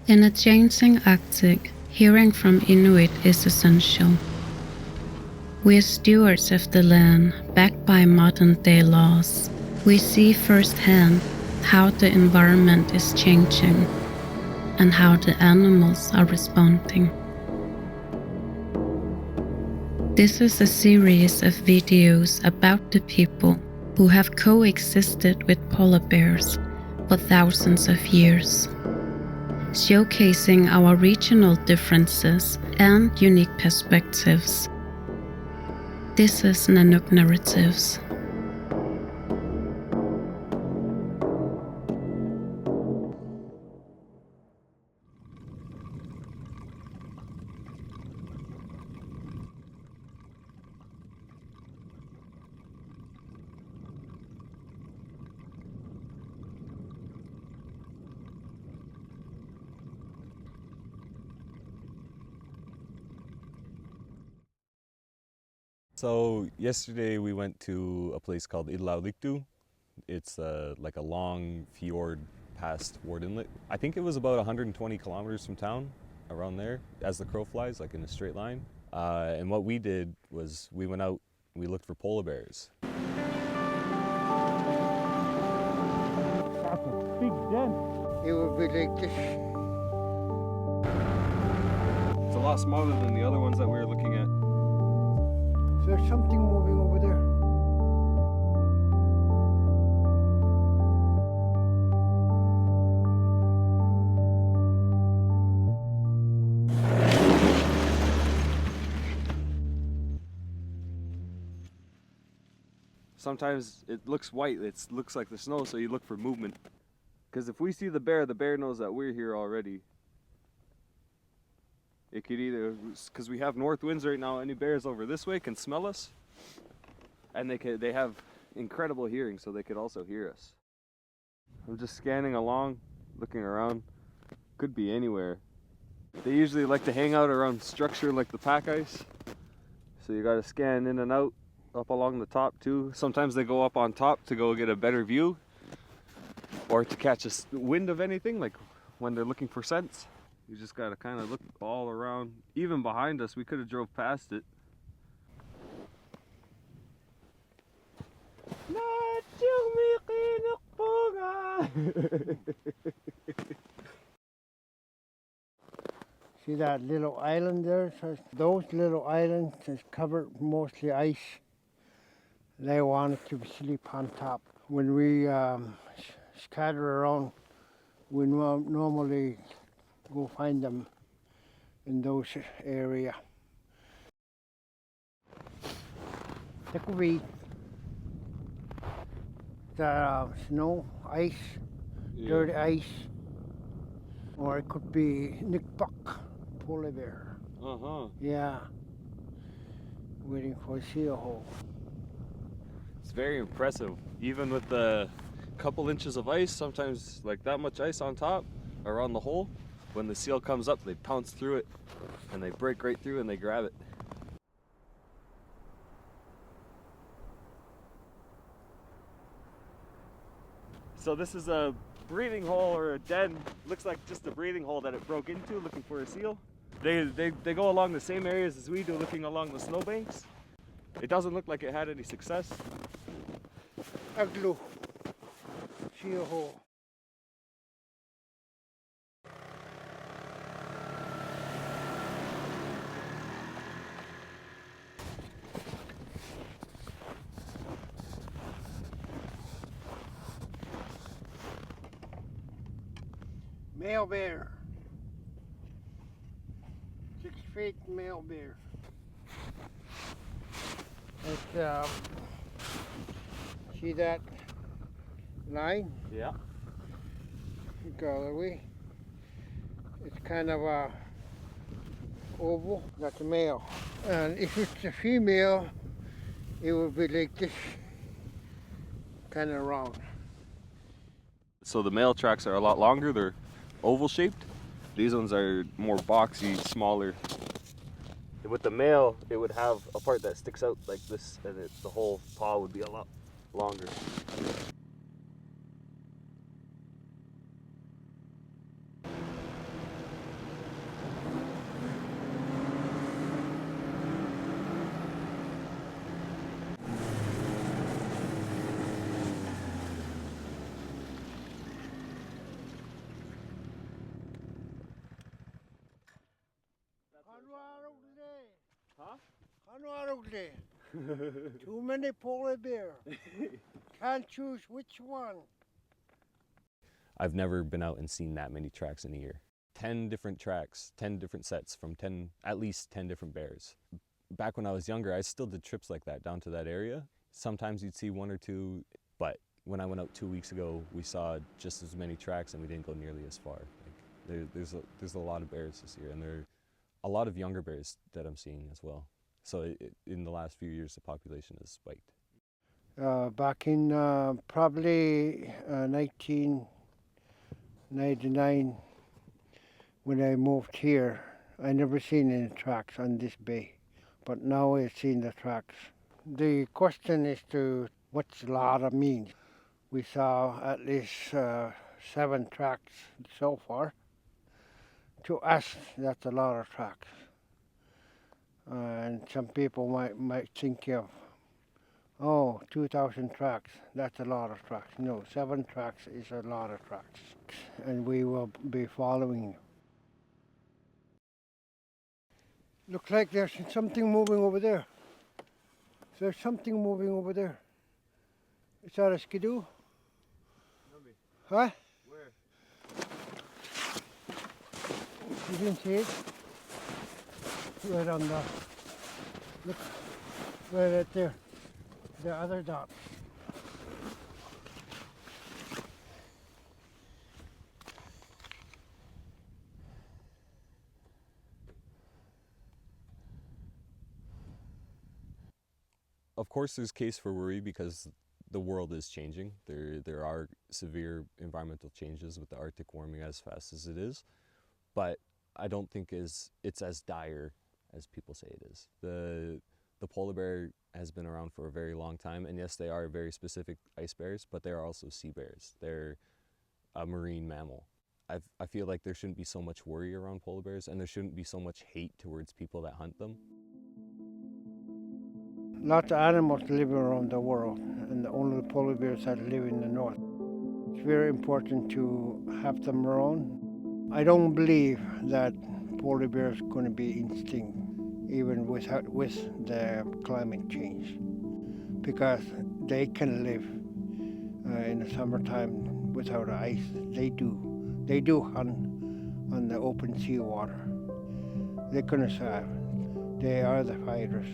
In a changing Arctic, hearing from Inuit is essential. We are stewards of the land, backed by modern-day laws. We see firsthand how the environment is changing and how the animals are responding. This is a series of videos about the people who have coexisted with polar bears for thousands of years, showcasing our regional differences and unique perspectives. This is Nanook Narratives. So yesterday we went to a place called Illauliktu. It's like a long fjord past Ward Inlet. I think it was about 120 kilometers from town, around there, as the crow flies, like in a straight line. And what we did was we went out, we looked for polar bears. That's a big den. It would be like this. It's a lot smaller than the other ones that we were looking at. There's something moving over there. Sometimes it looks white, it looks like the snow, so you look for movement. Because if we see the bear knows that we're here already. It could either, because we have north winds right now, any bears over this way can smell us. And they have incredible hearing, so they could also hear us. I'm just scanning along, looking around. Could be anywhere. They usually like to hang out around structure like the pack ice. So you gotta scan in and out, up along the top too. Sometimes they go up on top to go get a better view. Or to catch a wind of anything, like when they're looking for scents. You just gotta kind of look all around. Even behind us, we could have drove past it. See that little island there? So those little islands is covered mostly ice. They wanted to sleep on top. When we scatter around, we normally go find them in those area. That could be the snow, ice, dirty ice, or it could be Nikpak polar bear. Yeah, waiting for a seal hole. It's very impressive. Even with the couple inches of ice, sometimes like that much ice on top, around the hole, when the seal comes up, they pounce through it and they break right through and they grab it. So this is a breathing hole or a den. Looks like just a breathing hole that it broke into looking for a seal. They go along the same areas as we do, looking along the snowbanks. It doesn't look like it had any success. Aglu, seal hole. Male bear. 6 feet male bear. It's, see that line? Yeah. Go away. It's kind of a oval. That's a male. And if it's a female, it would be like this, kind of round. So the male tracks are a lot longer. They're oval shaped. These ones are more boxy, smaller. With the male, it would have a part that sticks out like this, and the whole paw would be a lot longer. Not ugly. Too many polar bear. Can't choose which one. I've never been out and seen that many tracks in a year. 10 different tracks, 10 different sets from at least 10 different bears. Back when I was younger, I still did trips like that down to that area. Sometimes you'd see one or two, but when I went out 2 weeks ago, we saw just as many tracks and we didn't go nearly as far. Like, there's a lot of bears this year, and there are a lot of younger bears that I'm seeing as well. So in the last few years, the population has spiked. Back in probably 1999, when I moved here, I never seen any tracks on this bay, but now I've seen the tracks. The question is to what's Lara mean? We saw at least 7 tracks so far. To us, that's a lot of tracks. And some people might think of, 2,000 tracks, that's a lot of tracks. No, 7 tracks is a lot of tracks. And we will be following. Looks like there's something moving over there. There's something moving over there. Is that a skidoo? Maybe. Huh? Where? You didn't see it? Right on the, look, right there, the other dot. Of course, there's case for worry because the world is changing. There are severe environmental changes with the Arctic warming as fast as it is, but I don't think it's as dire as people say it is. The polar bear has been around for a very long time, and yes, they are very specific ice bears, but they are also sea bears. They're a marine mammal. I feel like there shouldn't be so much worry around polar bears, and there shouldn't be so much hate towards people that hunt them. Lots of animals live around the world, and only polar bears that live in the north. It's very important to have them around. I don't believe that polar bears are going to be extinct, even with the climate change, because they can live in the summertime without ice. They do hunt on the open sea water. They're going to survive. They are the fighters.